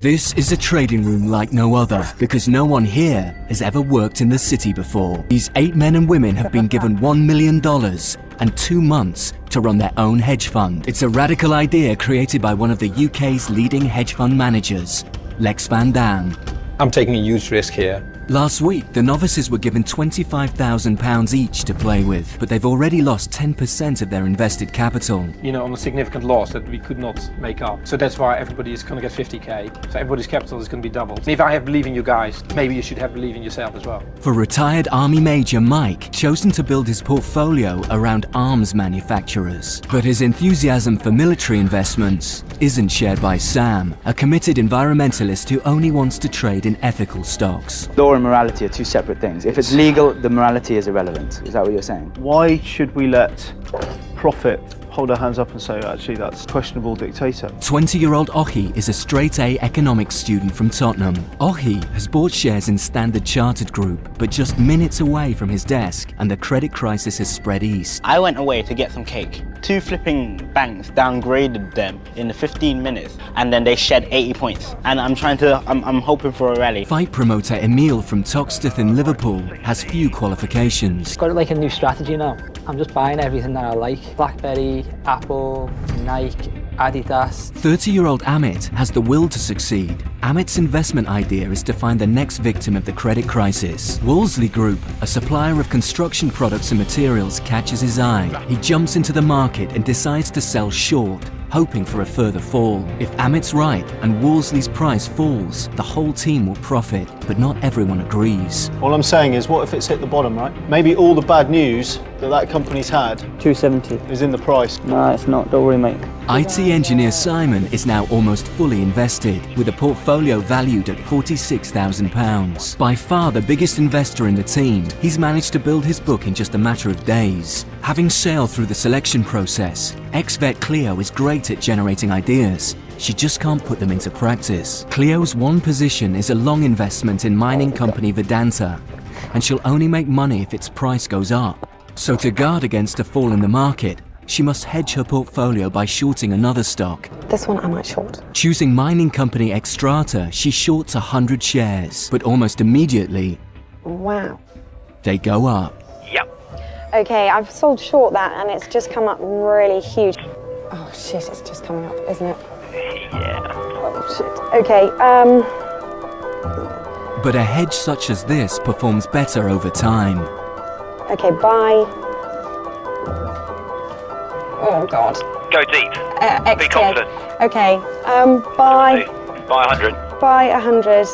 This is a trading room like no other, because no one here has ever worked in the city before. These 8 men and women have been given $1 million and 2 months to run their own hedge fund. It's a radical idea created by one of the UK's leading hedge fund managers, Lex Van Dam. I'm taking a huge risk here. Last week, the novices were given £25,000 each to play with, but they've already lost 10% of their invested capital. You know, on a significant loss that we could not make up. So that's why everybody is going to get 50k. So everybody's capital is going to be doubled. And if I have belief in you guys, maybe you should have belief in yourself as well. For retired Army Major Mike, chosen to build his portfolio around arms manufacturers. But his enthusiasm for military investments isn't shared by Sam, a committed environmentalist who only wants to trade in ethical stocks. Law and morality are two separate things. If it's legal, the morality is irrelevant. Is that what you're saying? Why should we let profit hold our hands up and say, actually, that's questionable dictator? 20-year-old Ochi is a straight-A economics student from Tottenham. Ochi has bought shares in Standard Chartered Group, but just minutes away from his desk, and the credit crisis has spread east. I went away to get some cake. 2 flipping banks downgraded them in 15 minutes, and then they shed 80 points. And I'm hoping for a rally. Fight promoter Emil from Toxteth in Liverpool has few qualifications. Got like a new strategy now. I'm just buying everything that I like. BlackBerry, Apple, Nike, Adidas. 30-year-old Amit has the will to succeed. Amit's investment idea is to find the next victim of the credit crisis. Wolseley Group, a supplier of construction products and materials, catches his eye. He jumps into the market and decides to sell short, hoping for a further fall. If Amit's right and Wolseley's price falls, the whole team will profit, but not everyone agrees. All I'm saying is, what if it's hit the bottom, right? Maybe all the bad news that company's had 270. is in the price. No, it's not. Don't worry, mate. IT engineer Simon is now almost fully invested, with a portfolio valued at £46,000. By far the biggest investor in the team, he's managed to build his book in just a matter of days. Having sailed through the selection process, ex-vet Cleo is great at generating ideas. She just can't put them into practice. Cleo's one position is a long investment in mining company Vedanta, and she'll only make money if its price goes up. So to guard against a fall in the market, she must hedge her portfolio by shorting another stock. This one I might short. Choosing mining company Xstrata, she shorts 100 shares, but almost immediately, Wow. they go up. Okay, I've sold short that and it's just come up really huge. Oh shit, it's just coming up, isn't it? Yeah. Oh shit. Okay, But a hedge such as this performs better over time. Okay, buy. Oh god. Go deep. Be XTA. confident. Okay, buy. Buy 100. Buy 100.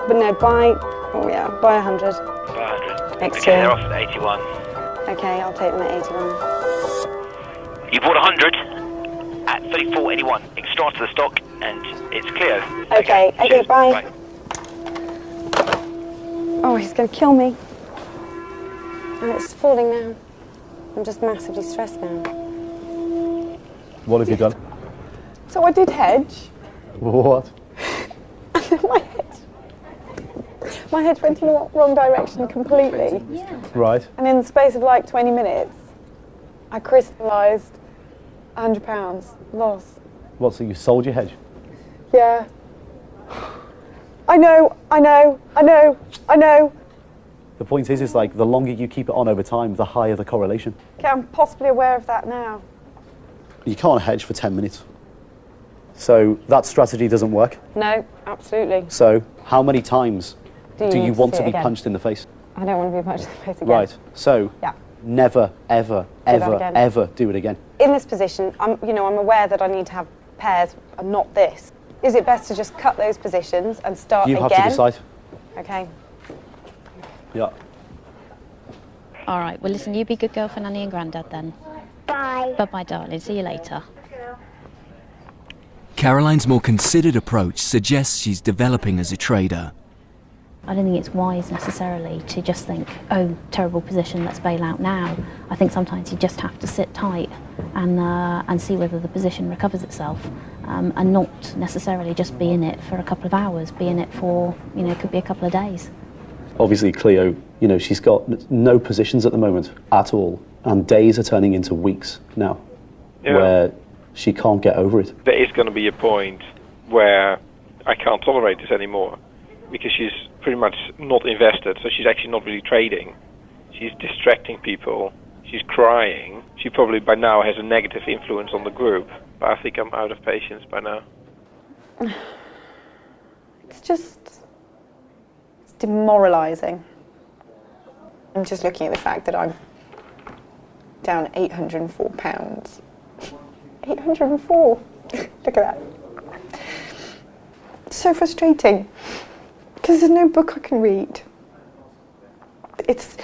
But no, buy. Oh yeah, buy 100. Buy 100. XTA. Okay, they're off at 81. Okay, I'll take them at 81. You bought 100 at 34.81. Extract the stock, and it's Cleo. Okay, cheers. bye. Oh, he's going to kill me. And it's falling now. I'm just massively stressed now. What have you done? So I did hedge. What? And then my hedge went in the wrong direction completely. Right. And in the space of like 20 minutes, I crystallised £100 loss. What, so you sold your hedge? Yeah. I know. The point is like, the longer you keep it on over time, the higher the correlation. Okay, I'm possibly aware of that now. You can't hedge for 10 minutes. So that strategy doesn't work. No, absolutely. So how many times do you need want see to it be again? punched in the face? I don't want to be punched in the face again. Right. So Yeah. never, ever, again. ever do it again. In this position, I'm aware that I need to have pairs and not this. Is it best to just cut those positions and start You again? have to decide. Okay. Yeah. All right, well, listen, you be good girl for Nanny and Grandad then. Bye. Bye-bye, darling. See you later. Caroline's more considered approach suggests she's developing as a trader. I don't think it's wise necessarily to just think, oh, terrible position, let's bail out now. I think sometimes you just have to sit tight and see whether the position recovers itself, and not necessarily just be in it for a couple of hours, be in it for, it could be a couple of days. Obviously, Cleo, she's got no positions at the moment at all, and days are turning into weeks now, where she can't get over it. There is going to be a point where I can't tolerate this anymore, because she's pretty much not invested, so she's actually not really trading. She's distracting people, she's crying. She probably by now has a negative influence on the group, but I think I'm out of patience by now. It's demoralising. I'm just looking at the fact that I'm down £804. 804! Look at that. It's so frustrating, because there's no book I can read. It's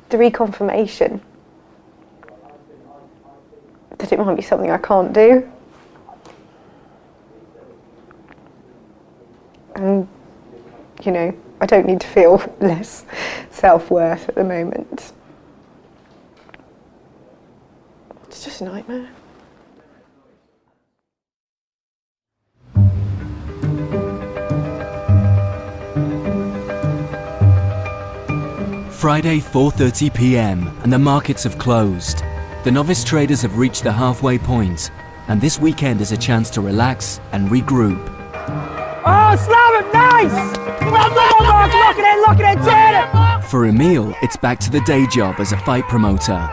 the reconfirmation that it might be something I can't do. And, you know, I don't need to feel less self-worth at the moment. It's just a nightmare. Friday, 4:30 p.m. and the markets have closed. The novice traders have reached the halfway point, and this weekend is a chance to relax and regroup. Oh, slam him, nice! Look at it, turn it! For Emil, it's back to the day job as a fight promoter.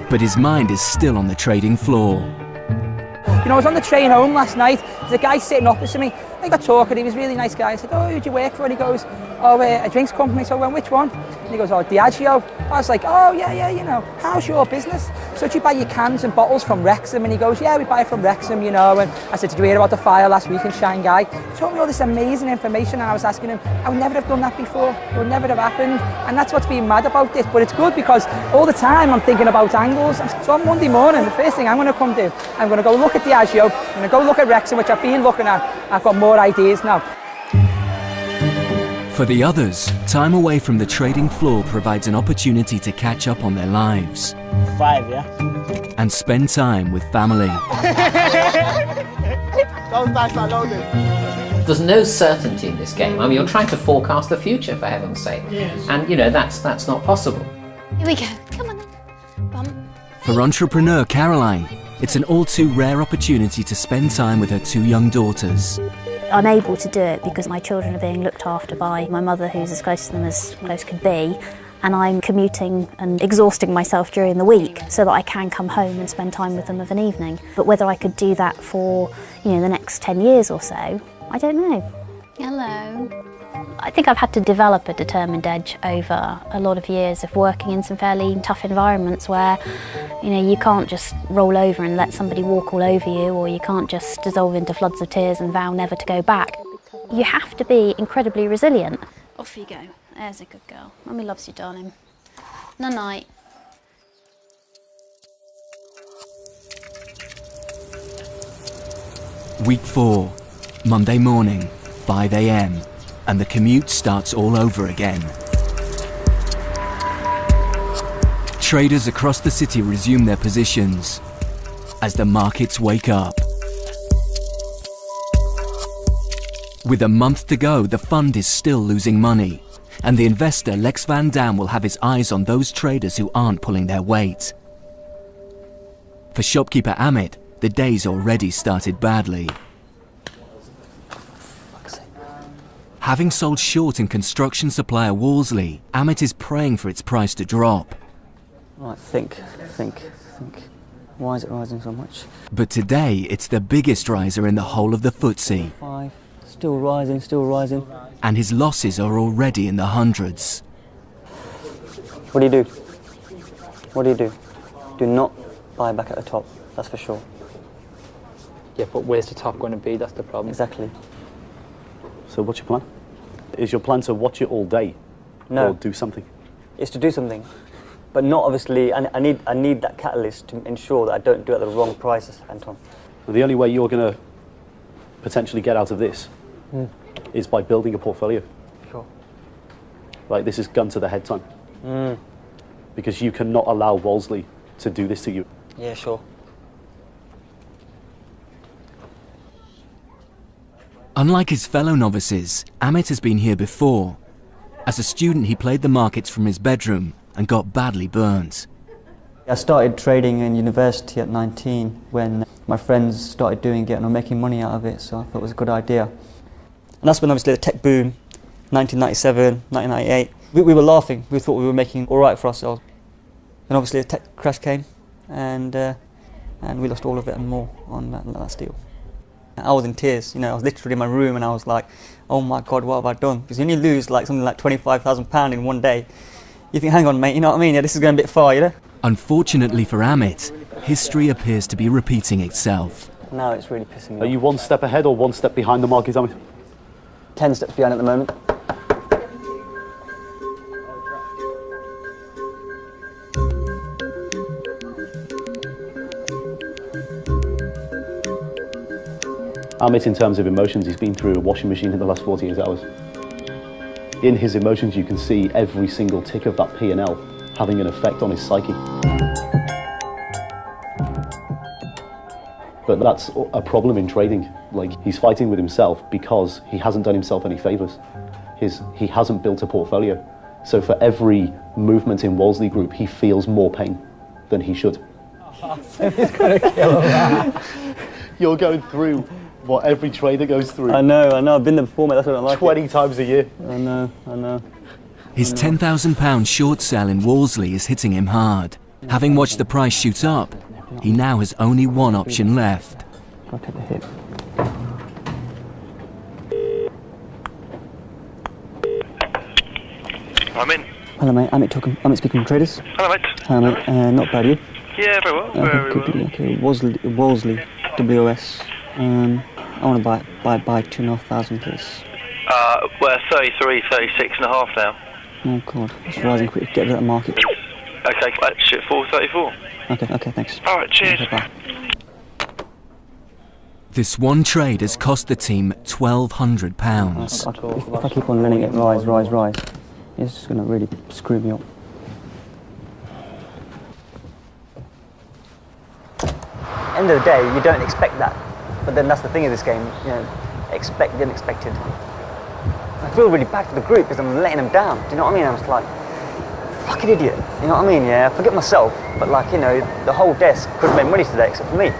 But his mind is still on the trading floor. You know, I was on the train home last night. There's a guy sitting opposite me. I got talking, he was a really nice guy. I said, oh, who do you work for? And he goes, oh, a drinks company. So I went, which one? And he goes, oh, Diageo. I was like, oh, yeah, you know, how's your business? So do you buy your cans and bottles from Wrexham? And he goes, yeah, we buy from Wrexham, you know. And I said, did you hear about the fire last week in Shanghai? He told me all this amazing information, and I was asking him, I would never have done that before. It would never have happened. And that's what's been mad about this. But it's good because all the time I'm thinking about angles. So on Monday morning, the first thing I'm going to come do, I'm going to go look at Diageo, I'm going to go look at Wrexham, which I've been looking at. I've got more ideas now. For the others, time away from the trading floor provides an opportunity to catch up on their lives. 5, yeah? And spend time with family. There's no certainty in this game. I mean, you're trying to forecast the future, for heaven's sake. Yes. And, you know, that's not possible. Here we go. Come on then. Bump. For entrepreneur Caroline, it's an all too rare opportunity to spend time with her 2 young daughters. I'm able to do it because my children are being looked after by my mother, who's as close to them as close could be, and I'm commuting and exhausting myself during the week so that I can come home and spend time with them of an evening. But whether I could do that for, you know, the next 10 years or so, I don't know. Hello. I think I've had to develop a determined edge over a lot of years of working in some fairly tough environments where, you know, you can't just roll over and let somebody walk all over you, or you can't just dissolve into floods of tears and vow never to go back. You have to be incredibly resilient. Off you go. There's a good girl. Mummy loves you, darling. Night-night. Week 4, Monday morning, 5 a.m. and the commute starts all over again. Traders across the city resume their positions as the markets wake up. With a month to go, the fund is still losing money, and the investor Lex Van Dam will have his eyes on those traders who aren't pulling their weight. For shopkeeper Amit, the day's already started badly. Having sold short in construction supplier Wolseley, Amit is praying for its price to drop. Right, think. Why is it rising so much? But today, it's the biggest riser in the whole of the FTSE. 5, still rising. And his losses are already in the hundreds. What do you do? Do not buy back at the top, that's for sure. Yeah, but where's the top going to be? That's the problem. Exactly. So what's your plan? Is your plan to watch it all day? No. Or do something? It's to do something. But not obviously, I need that catalyst to ensure that I don't do it at the wrong prices, Anton. Well, the only way you're going to potentially get out of this is by building a portfolio. Sure. Like, this is gun to the head time. Because you cannot allow Wolseley to do this to you. Yeah, sure. Unlike his fellow novices, Amit has been here before. As a student, he played the markets from his bedroom and got badly burnt. I started trading in university at 19 when my friends started doing it and were making money out of it, so I thought it was a good idea. And that's when obviously the tech boom, 1997, 1998, we were laughing. We thought we were making all right for ourselves. And obviously a tech crash came and we lost all of it and more on that steal. I was in tears, you know, I was literally in my room and I was like, oh my God, what have I done? Because when you lose like something like £25,000 in one day, you think, hang on mate, you know what I mean? Yeah, this is going a bit far, you know? Unfortunately for Amit, history appears to be repeating itself. Now it's really pissing me off. Are you one step ahead or one step behind the market, Amit? 10 steps behind at the moment. Amit, in terms of emotions, he's been through a washing machine in the last 48 hours. In his emotions, you can see every single tick of that P&L having an effect on his psyche. But that's a problem in trading. Like, he's fighting with himself because he hasn't done himself any favours. He hasn't built a portfolio. So for every movement in Wolseley Group, he feels more pain than he should. He's gonna kill him. You're going through what every trader goes through. I know, I've been there before, mate, that's what I like. 20 times a year. I know. His £10,000 short sell in Wolseley is hitting him hard. Having watched the price shoot up, he now has only one option left. I'll take the hit. I'm in. Hello mate, Amit speaking from Traders. Hello mate. Hello mate, not bad, you? Yeah, very well. Okay, Wolseley, WOS. I want to buy 2,500 please. We're 33, 36.5 now. Oh God, it's rising quickly. Get rid of the market. Okay, shit, 434. Okay, thanks. Alright, cheers. Okay, bye. This one trade has cost the team £1,200. If I keep on letting it rise, it's just going to really screw me up. End of the day, you don't expect that. But then that's the thing of this game, you know, expect the unexpected. I feel really bad for the group because I'm letting them down. Do you know what I mean? I'm just like, fucking idiot. You know what I mean? Yeah, I forget myself, but like, you know, the whole desk could have made money today except for me.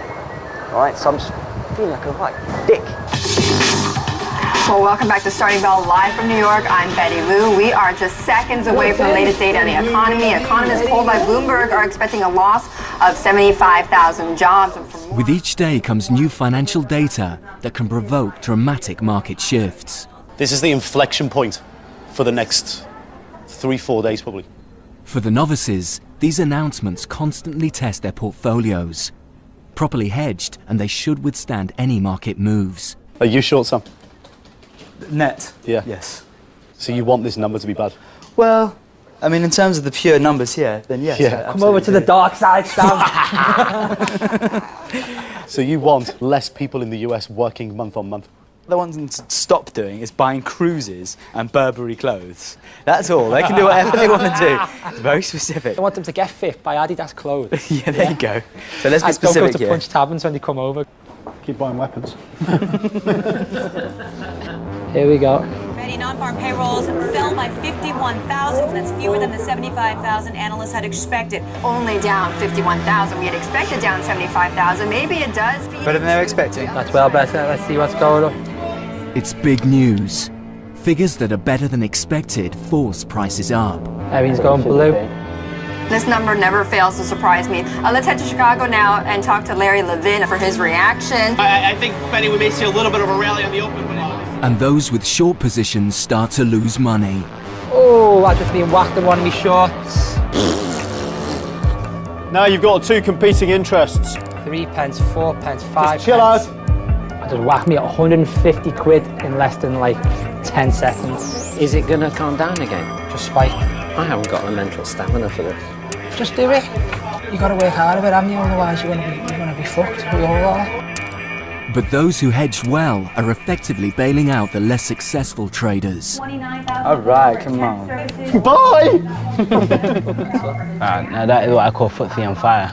All right, so I'm just feeling like a right dick. Well, welcome back to Starting Bell live from New York. I'm Betty Lou. We are just seconds away from the latest data on the economy. Economists polled by Bloomberg are expecting a loss of 75,000 jobs. With each day comes new financial data that can provoke dramatic market shifts. This is the inflection point for the next 3-4 days, probably. For the novices, these announcements constantly test their portfolios. Properly hedged, and they should withstand any market moves. Are you short, Sam? Net? Yeah. Yes. So you want this number to be bad? Well, I mean, in terms of the pure numbers here, then yes. Yeah. Come over to the dark side, Stan. So you want less people in the US working month on month? The ones to stop doing is buying cruises and Burberry clothes. That's all. They can do whatever they want to do. It's very specific. I want them to get fit by Adidas clothes. Yeah, there you go. So let's be specific don't go to here. Punch Taverns when they come over. Keep buying weapons. Here we go. Ready non-farm payrolls fell by 51,000. That's fewer than the 75,000 analysts had expected. Only down 51,000. We had expected down 75,000. Maybe it does. Better than they were expecting. That's well better. Let's see what's going on. It's big news. Figures that are better than expected force prices up. Everything's going blue. This number never fails to surprise me. Let's head to Chicago now and talk to Larry Levin for his reaction. I think, Benny, we may see a little bit of a rally on the open. And those with short positions start to lose money. Oh, I've just been whacked in one of my shorts. Now you've got two competing interests. 3 pence, 4 pence, 5 Just chill pence. out. I just whacked me at 150 quid in less than like 10 seconds. Is it going to calm down again? Just spike. I haven't got the mental stamina for this. Just do it. You got to work hard at it, haven't you? Otherwise you're gonna be fucked. We all are. But those who hedged well are effectively bailing out the less successful traders. All right, come on. Bye! Now that is what I call footsie on fire.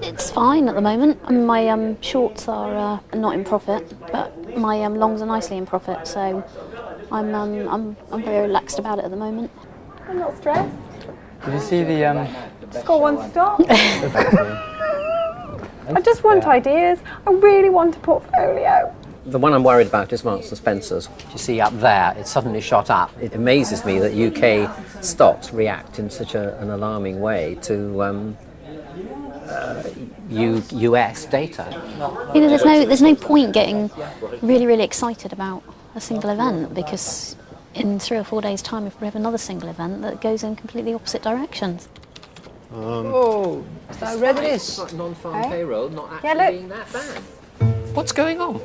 It's fine at the moment. I mean, my shorts are not in profit, but my longs are nicely in profit. So I'm very relaxed about it at the moment. I'm not stressed. Did you see the Just got one stop. I just want ideas. I really want a portfolio. The one I'm worried about is Marks and Spencer's. You see up there, it suddenly shot up. It amazes me that UK stocks react in such an alarming way to US data. You know, there's no point getting really excited about a single event, because in 3 or 4 days' time we probably have another single event that goes in completely opposite directions. Oh, is that red? It is. Like non-farm payroll not actually Yeah, look. being that bad. What's going on?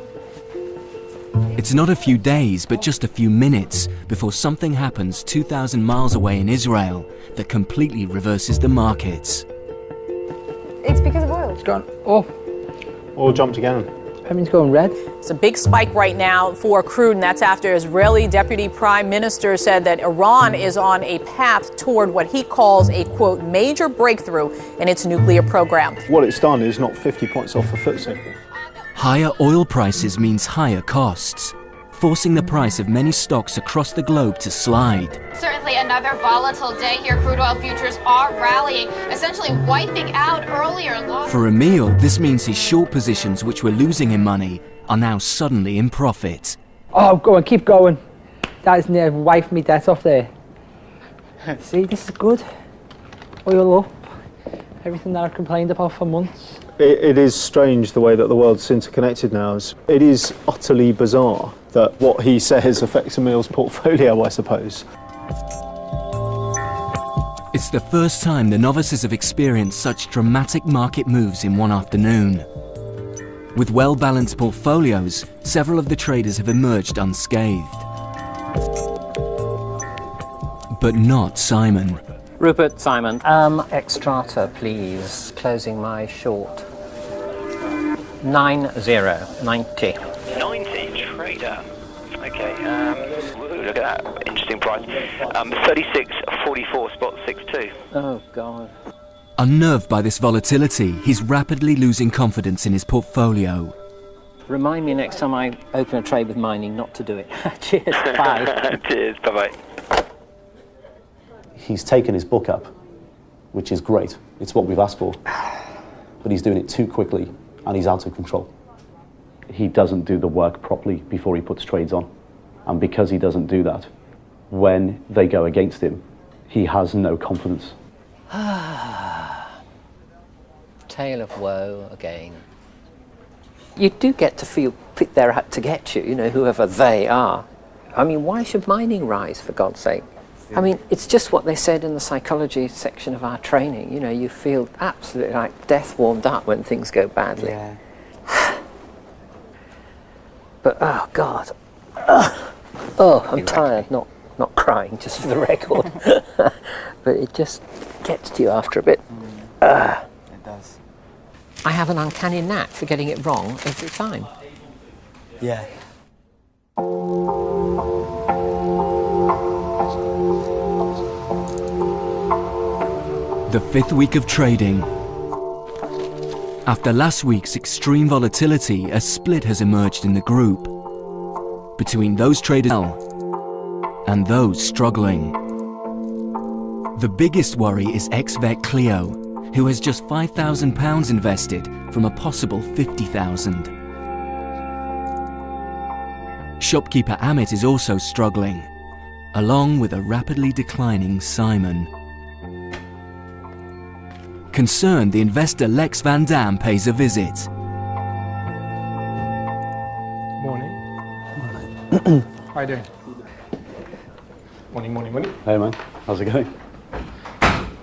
It's not a few days, but just a few minutes before something happens 2,000 miles away in Israel that completely reverses the markets. It's because of oil. It's gone up. Oil jumped again. Everything's going red. It's a big spike right now for crude, and that's after Israeli Deputy Prime Minister said that Iran is on a path toward what he calls a, quote, major breakthrough in its nuclear program. What it's done is knock 50 points off the FTSE. Higher oil prices means higher costs, forcing the price of many stocks across the globe to slide. Certainly another volatile day here. Crude oil futures are rallying, essentially wiping out earlier losses. For Emil, this means his short positions, which were losing him money, are now suddenly in profit. Oh, go on, keep going. That is near wiped me debt off there. See, this is good. Oil up. Everything that I've complained about for months. It is strange the way that the world's interconnected now. It is utterly bizarre that what he says affects Emil's portfolio, I suppose. It's the first time the novices have experienced such dramatic market moves in one afternoon. With well-balanced portfolios, several of the traders have emerged unscathed. But not Simon. Rupert, Simon. Extrata, please. Closing my short. 90. 90 trader. Okay, woohoo, look at that. Interesting price. 36.44 spot 62. Oh, God. Unnerved by this volatility, he's rapidly losing confidence in his portfolio. Remind me next time I open a trade with mining not to do it. Cheers, bye. Cheers, bye-bye. He's taken his book up, which is great. It's what we've asked for. But he's doing it too quickly, and he's out of control. He doesn't do the work properly before he puts trades on. And because he doesn't do that, when they go against him, he has no confidence. Tale of woe again. You do get to feel they're out to get you, you know, whoever they are. I mean, why should mining rise, for God's sake? I mean, it's just what they said in the psychology section of our training. You know, you feel absolutely like death warmed up when things go badly. Yeah. But, oh, God. I'm tired, not crying, just for the record. But it just gets to you after a bit. It does. I have an uncanny knack for getting it wrong every time. Yeah. The fifth week of trading. After last week's extreme volatility, a split has emerged in the group between those traders and those struggling. The biggest worry is ex-vet Cleo, who has just £5,000 invested from a possible 50,000. Shopkeeper Amit is also struggling, along with a rapidly declining Simon. Concerned, the investor Lex Van Dam pays a visit. Morning. How are you doing? Morning. Hey man, how's it going?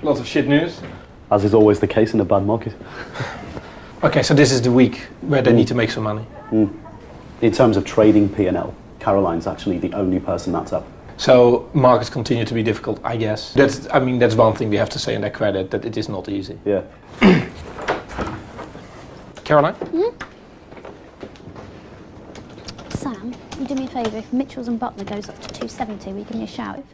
Lots of shit news. As is always the case in a bad market. Okay, so this is the week where they need to make some money. In terms of trading P&L, Caroline's actually the only person that's up. So markets continue to be difficult, I guess. That's one thing we have to say in their credit, that it is not easy. Yeah. Caroline? Sam, you do me a favour, if Mitchells and Butler goes up to 270, will you give me a shout?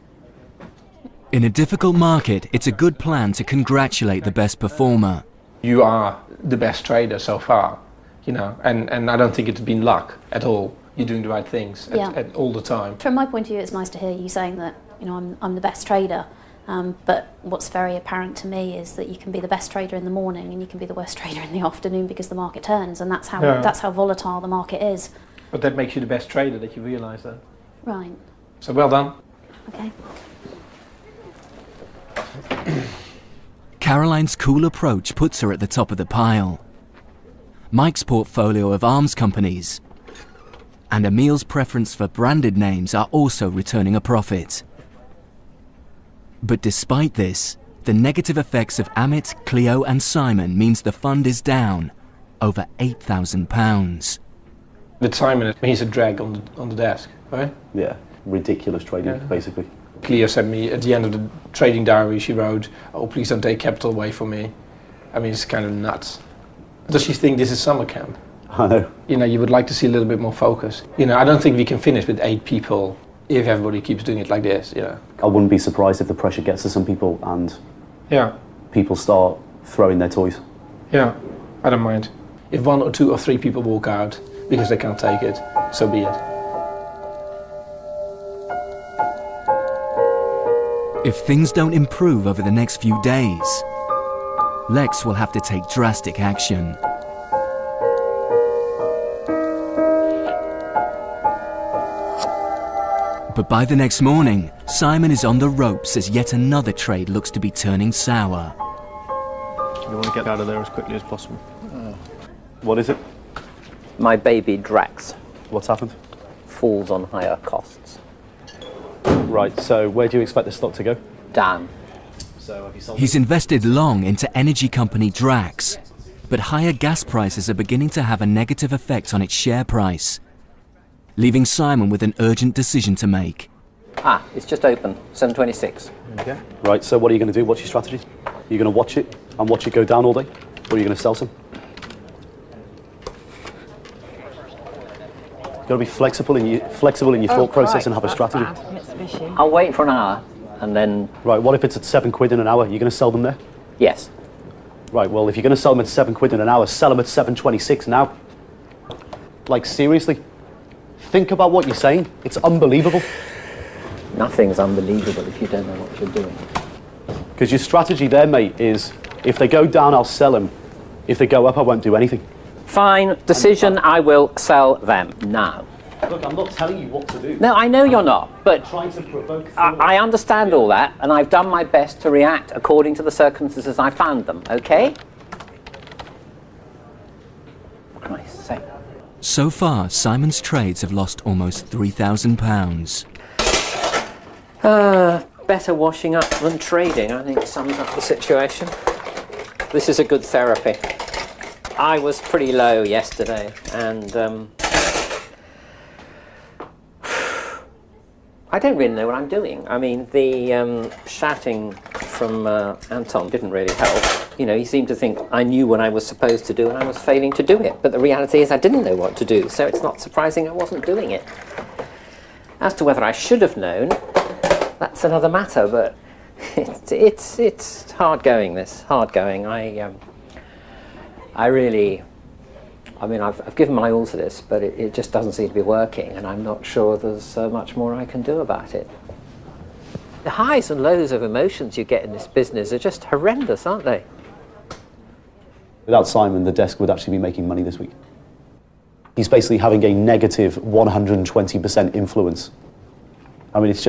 In a difficult market, it's a good plan to congratulate the best performer. You are the best trader so far, you know, and I don't think it's been luck at all. You're doing the right things at all the time. From my point of view, it's nice to hear you saying that, you know, I'm the best trader. But what's very apparent to me is that you can be the best trader in the morning and you can be the worst trader in the afternoon because the market turns, and that's how volatile the market is. But that makes you the best trader, that you realise that. Right. So well done. Okay. Caroline's cool approach puts her at the top of the pile. Mike's portfolio of arms companies and Emil's preference for branded names are also returning a profit. But despite this, the negative effects of Amit, Cleo and Simon means the fund is down over £8,000. With Simon, he's a drag on the desk, right? Yeah, ridiculous trading, basically. Cleo sent me, at the end of the trading diary, she wrote, "Oh, please don't take capital away from me." I mean, it's kind of nuts. Does she think this is summer camp? I know. You know, you would like to see a little bit more focus. You know, I don't think we can finish with 8 people if everybody keeps doing it like this, you know. I wouldn't be surprised if the pressure gets to some people and Yeah. people start throwing their toys. Yeah, I don't mind. If 1 or 2 or 3 people walk out because they can't take it, so be it. If things don't improve over the next few days, Lex will have to take drastic action. But by the next morning, Simon is on the ropes as yet another trade looks to be turning sour. You want to get out of there as quickly as possible. What is it? My baby Drax What's happened? falls on higher costs. Right, so where do you expect the stock to go? Down. So have you sold He's invested long into energy company Drax, but higher gas prices are beginning to have a negative effect on its share price, leaving Simon with an urgent decision to make. It's just open, 726. Okay. Right, so what are you going to do? What's your strategy? You're going to watch it and watch it go down all day? Or are you going to sell some? You've got to be flexible in your thought process and have a strategy. I'll wait for an hour and then... Right, what if it's at £7 in an hour? You're going to sell them there? Yes. Right, well, if you're going to sell them at £7 in an hour, sell them at 7.26 now. Like, seriously? Think about what you're saying. It's unbelievable. Nothing's unbelievable if you don't know what you're doing. Because your strategy there, mate, is if they go down, I'll sell them. If they go up, I won't do anything. Fine, decision, I will sell them now. Look, I'm not telling you what to do. No, I know you're not, but I'm trying to provoke I understand all that, and I've done my best to react according to the circumstances I found them, okay? What can I say? So far, Simon's trades have lost almost £3,000. Better washing up than trading, I think sums up the situation. This is a good therapy. I was pretty low yesterday, and I don't really know what I'm doing. I mean, the shouting from Anton didn't really help. You know, he seemed to think I knew what I was supposed to do and I was failing to do it. But the reality is I didn't know what to do, so it's not surprising I wasn't doing it. As to whether I should have known, that's another matter, but it's hard going, this. Hard going. I've given my all to this, but it just doesn't seem to be working, and I'm not sure there's much more I can do about it. The highs and lows of emotions you get in this business are just horrendous, aren't they? Without Simon, the desk would actually be making money this week. He's basically having a negative 120% influence. I mean, it's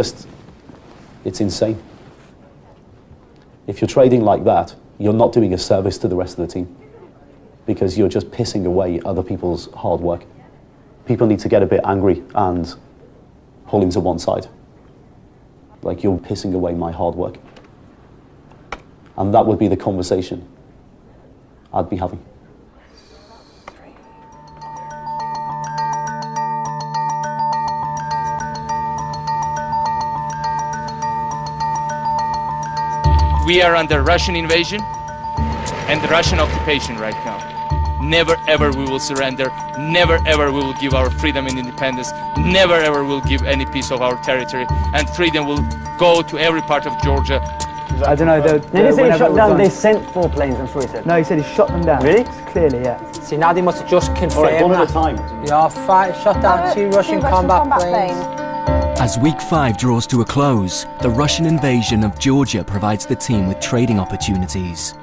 insane. If you're trading like that, you're not doing a service to the rest of the team, because you're just pissing away other people's hard work. People need to get a bit angry and pull him to one side. Like, you're pissing away my hard work. And that would be the conversation I'd be having. We are under Russian invasion and the Russian occupation right now. Never ever we will surrender. Never ever we will give our freedom and independence. Never ever we will give any piece of our territory. And freedom will go to every part of Georgia. I don't know. They didn't say he shot down, they sent 4 planes, I'm sure he said. No, he said he shot them down. Really? Clearly, yeah. See, now they must have just confirmed All right, one that. at a time. Yeah, shot down 2 Russian combat planes. As week 5 draws to a close, the Russian invasion of Georgia provides the team with trading opportunities.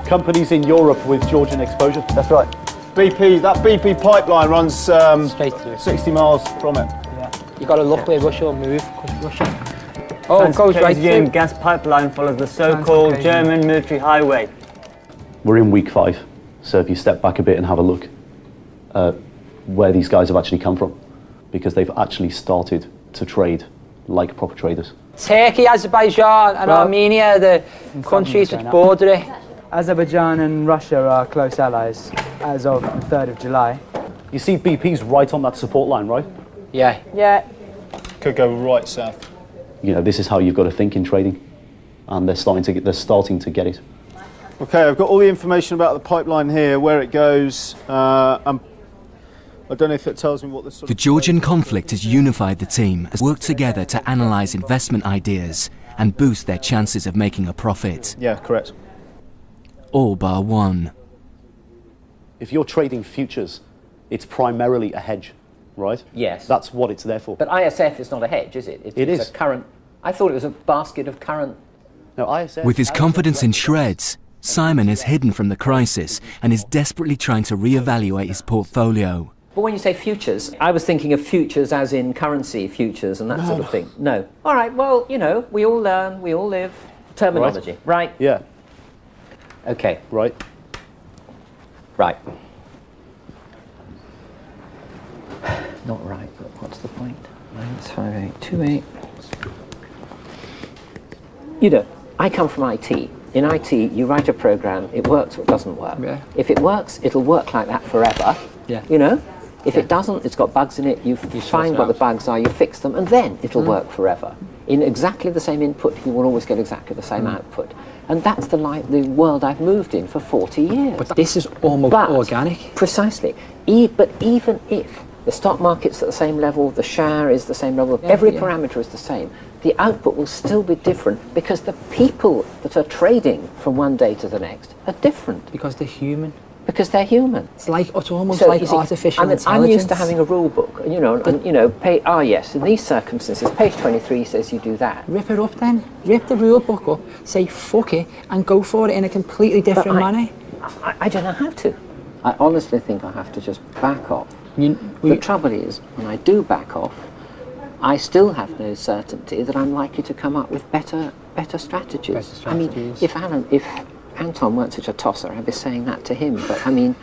Companies in Europe with Georgian exposure. That's right. BP, that BP pipeline runs straight through. 60 miles from it. Yeah. You got to look where Russia will move, because Russia. Oh, it goes right through. Gas pipeline follows the so-called German military highway. We're in week 5, so if you step back a bit and have a look where these guys have actually come from, because they've actually started to trade like proper traders. Turkey, Azerbaijan and Armenia, the countries which border it. Azerbaijan and Russia are close allies as of the 3rd of July. You see BP's right on that support line, right? Yeah. Yeah. Could go right south. You know, this is how you've got to think in trading, and they're starting to get it. Okay, I've got all the information about the pipeline here, where it goes. I don't know if it tells me what this sort The Georgian conflict has unified the team as worked together to analyse investment ideas and boost their chances of making a profit. Yeah, correct. All bar one. If you're trading futures, it's primarily a hedge, right? Yes. That's what it's there for. But ISF is not a hedge, is it? It is. A current. I thought it was a basket of current. No, ISF. With his confidence in shreds, Simon is hidden from the crisis and is desperately trying to re-evaluate his portfolio. But when you say futures, I was thinking of futures as in currency futures and that sort of thing. No. All right, well, you know, we all learn, we all live. Terminology. Right? Yeah. Okay. Right. Right. Not right, but what's the point? -5828. You know, I come from IT. In IT, you write a program, it works or it doesn't work. Yeah. If it works, it'll work like that forever. Yeah. You know? If it doesn't, it's got bugs in it, you find what the bugs are, you fix them, and then it'll work forever. In exactly the same input, you will always get exactly the same output. And that's the world I've moved in for 40 years. But this is almost organic. Precisely. But even if the stock market's at the same level, the share is the same level, every parameter is the same, the output will still be different because the people that are trading from one day to the next are different. Because they're human. Because they're human. It's almost like artificial intelligence. I'm used to having a rule book, you know, and you know, yes, in these circumstances, page 23 says you do that. Rip it up then. Rip the rule book up, say fuck it, and go for it in a completely different manner. I don't know how to. I honestly think I have to just back off. The trouble is, when I do back off, I still have no certainty that I'm likely to come up with better strategies. I mean, if Anton weren't such a tosser, I'd be saying that to him. But I mean,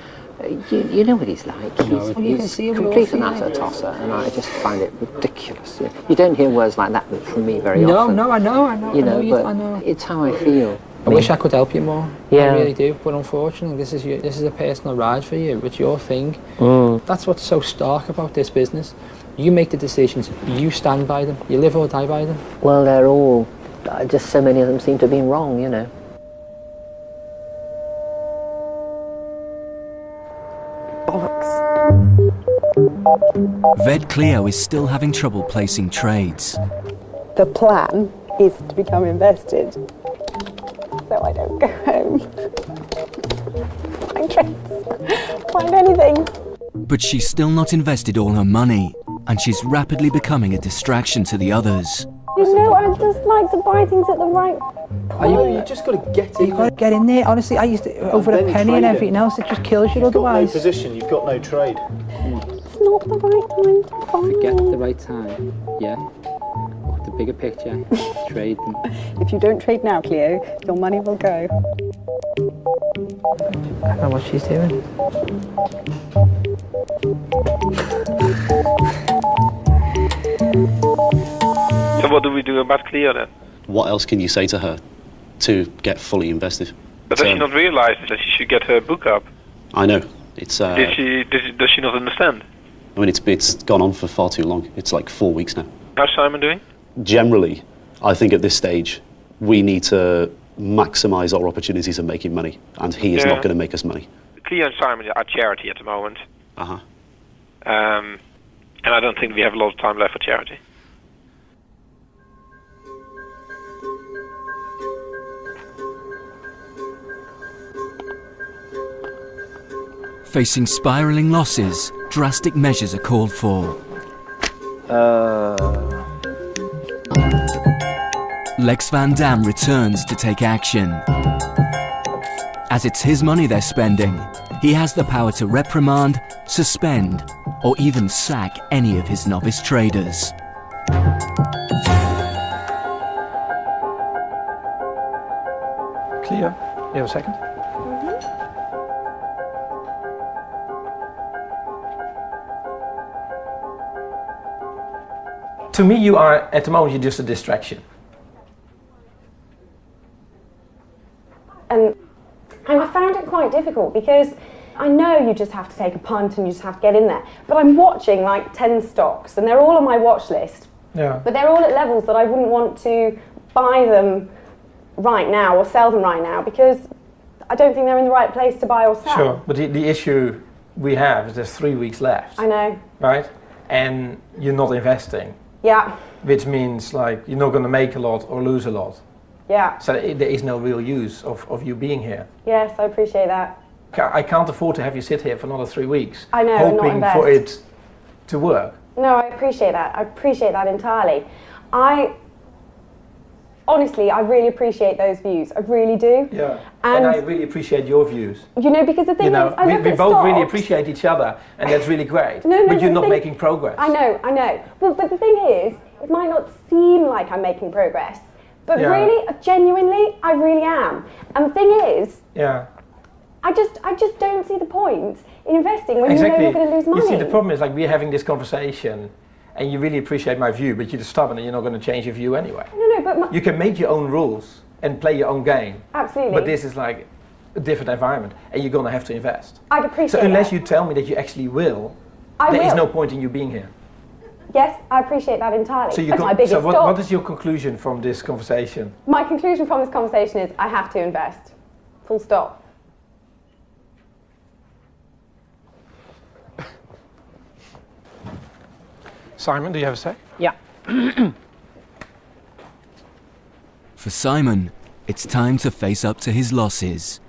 you know what he's like. He's complete and utter tosser, and I just find it ridiculous. You don't hear words like that from me very often. No, I know. You know, but it's how I feel. I wish I could help you more. Yeah. I really do. But unfortunately, this is a personal ride for you. It's your thing. That's what's so stark about this business. You make the decisions. You stand by them. You live or die by them. Well, they're all just so many of them seem to have been wrong. You know. Ved Cleo is still having trouble placing trades. The plan is to become invested, so I don't go home. Find trades, find anything. But she's still not invested all her money, and she's rapidly becoming a distraction to the others. You know, I just like to buy things at the right point. You just got to get in. You got to get in there. Honestly, I used to over a penny and everything else. It just kills you otherwise. You've got no position. You've got no trade. It's not the right time to buy. Forget the right time. Yeah. Look at the bigger picture. Trade them. If you don't trade now, Cleo, your money will go. I don't know what she's doing. So what do we do about Cleo then? What else can you say to her to get fully invested? But does she not realise that she should get her book up? I know. It's. Does she not understand? I mean, it's gone on for far too long. It's like 4 weeks now. How's Simon doing? Generally, I think at this stage, we need to maximise our opportunities of making money, and he is not going to make us money. Cleo and Simon are charity at the moment. Uh-huh. And I don't think we have a lot of time left for charity. Facing spiralling losses, drastic measures are called for. Lex Van Dam returns to take action. As it's his money they're spending, he has the power to reprimand, suspend, or even sack any of his novice traders. Cleo, you have a second? To me, you are, at the moment, you're just a distraction. And I found it quite difficult because I know you just have to take a punt and you just have to get in there. But I'm watching like 10 stocks and they're all on my watch list. Yeah. But they're all at levels that I wouldn't want to buy them right now or sell them right now because I don't think they're in the right place to buy or sell. Sure, but the issue we have is there's 3 weeks left. I know. Right? And you're not investing. Yeah. Which means like you're not going to make a lot or lose a lot. Yeah. So there is no real use of you being here. Yes, I appreciate that. I can't afford to have you sit here for another 3 weeks. I know, and not hoping invest. for it to work. No, I appreciate that. I appreciate that entirely. Honestly, I really appreciate those views. I really do. Yeah. And I really appreciate your views. You know, because the thing is, I look we at both really stocks. appreciate each other, and that's really great. No, but you're not thing, making progress. I know. Well, but the thing is, it might not seem like I'm making progress, but Yeah. really, genuinely, I really am. And the thing is, Yeah. I just don't see the point in investing when Exactly. you know you're going to lose money. You see, the problem is like we're having this conversation, and you really appreciate my view, but you're just stubborn, and you're not going to change your view anyway. No, but You can make your own rules and play your own game. Absolutely. But this is like a different environment, and you're going to have to invest. I'd appreciate So unless that. you tell me that you actually will, I there is will. no point in you being here. Yes, I appreciate that entirely. So, That's my biggest what stop. is your conclusion from this conversation? My conclusion from this conversation is I have to invest. Full stop. Simon, do you have a sec? Yeah. For Simon, it's time to face up to his losses.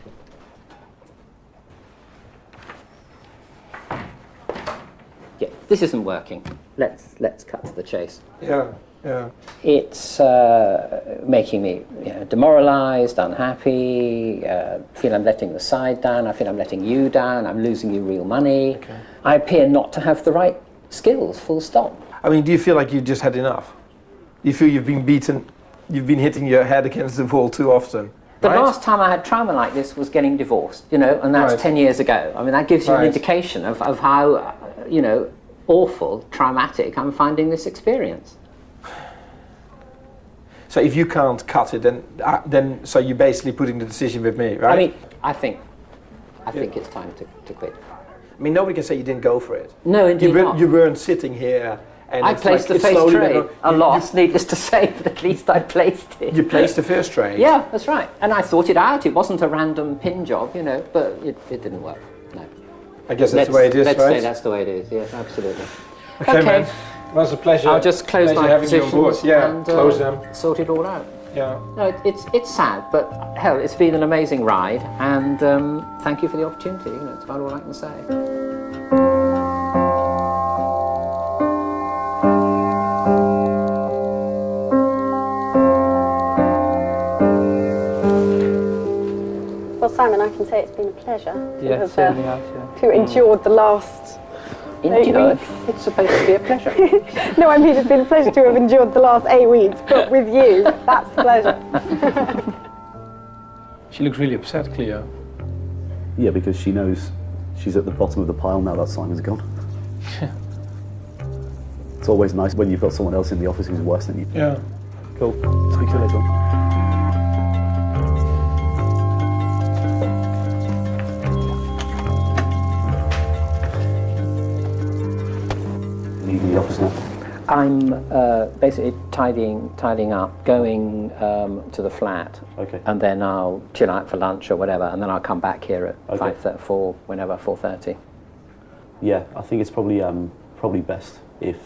Yeah, this isn't working. Let's cut to the chase. Yeah. It's making me demoralised, unhappy, feel I'm letting the side down, I feel I'm letting you down, I'm losing you real money. Okay. I appear not to have the right skills, full stop. I mean, do you feel like you just had enough? Do you feel you've been beaten, you've been hitting your head against the wall too often? The right? last time I had trauma like this was getting divorced, and that's Right. 10 years ago. I mean, that gives you an Right. indication of how, awful, traumatic I'm finding this experience. So if you can't cut it, then so you're basically putting the decision with me, right? I mean, I think it's time to quit. I mean, nobody can say you didn't go for it. No, indeed not. You weren't sitting here. And I it's placed like, the it's face slowly trade. gonna- A loss, needless to say, but at least I placed it. You placed the first trade. Yeah, that's right. And I thought it out. It wasn't a random pin job, but it didn't work. No. I guess that's the way it is, let's right? say that's the way it is. Yes, absolutely. Okay, man. Well, it's a pleasure. I'll just close pleasure my having you on board. positions Yeah, and close them. sort it all out. Yeah. No, it's sad, but hell, it's been an amazing ride, and thank you for the opportunity. That's about all I can say. Well, Simon, I can say it's been a pleasure Yeah, to, certainly has, yeah. to endure the last 8 Endured? weeks. It's supposed to be a pleasure. No, I mean it's been a pleasure to have endured the last 8 weeks, but with you, that's the pleasure. She looks really upset, Cleo. Yeah, because she knows she's at the bottom of the pile now that Simon's gone. It's always nice when you've got someone else in the office who's worse than you. Yeah. Cool. Speak to you later on. Leaving the office now? I'm basically tidying up, going to the flat, Okay. and then I'll chill out for lunch or whatever, and then I'll come back here at Okay. 4:30. Yeah, I think it's probably best if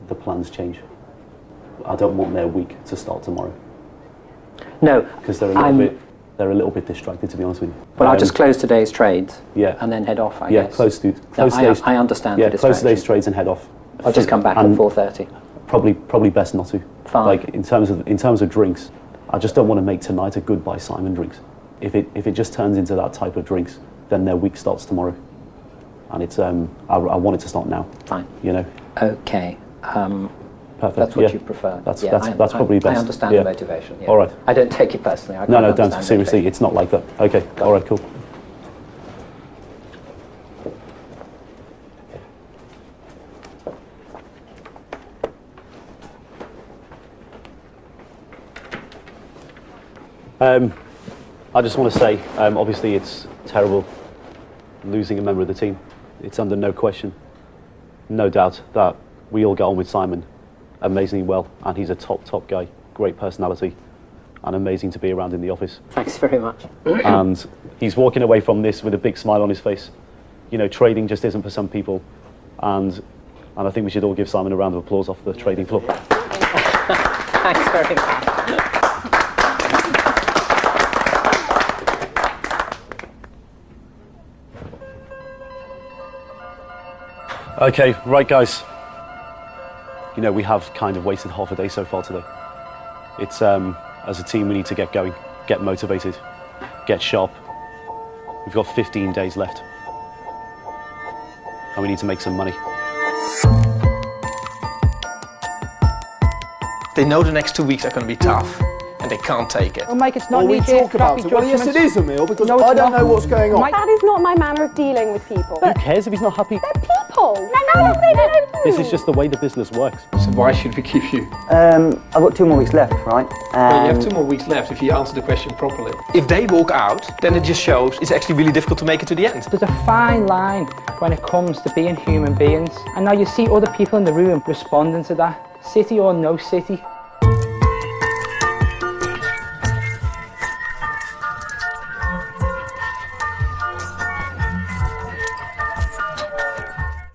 the plans change. I don't want their week to start tomorrow. No, because they're a little bit distracted, to be honest with you. Well, I'll just close today's trades. Yeah. And then head off. I yeah, guess. close No, today's. I understand. Yeah, the close distraction. today's trades and head off. I'll just come back at 4:30. Probably best not to. Fine. Like in terms of drinks, I just don't want to make tonight a goodbye Simon drinks. If it just turns into that type of drinks, then their week starts tomorrow, and it's I want it to start now. Fine. You know. Okay. Perfect. That's what you prefer. That's Yeah, probably best. I understand the motivation. Yeah. All right. I don't take it personally. I No, can't don't. understand Seriously, motivation. it's not like that. Okay. All right. Cool. I just want to say, obviously it's terrible losing a member of the team. It's under no question, no doubt that we all get on with Simon amazingly well, and he's a top guy, great personality, and amazing to be around in the office. Thanks very much. And he's walking away from this with a big smile on his face. You know, trading just isn't for some people, and I think we should all give Simon a round of applause off the trading floor. Thanks very much. Okay, right guys. You know, we have kind of wasted half a day so far today. It's, as a team, we need to get going, get motivated, get sharp. We've got 15 days left. And we need to make some money. They know the next 2 weeks are going to be tough, and they can't take it. Well, Mike, it's not we knee-jerk, talk about crappy it. Well, yes, it judgments. is, Emil, because No, it's I don't not. know what's going on. That is not my manner of dealing with people. Who cares if he's not happy? They're people. They don't know. This is just the way the business works. So why should we keep you? I've got 2 more weeks left, right? Well, you have 2 more weeks left if you answer the question properly. If they walk out, then it just shows it's actually really difficult to make it to the end. There's a fine line when it comes to being human beings. And now you see other people in the room responding to that. City or no city.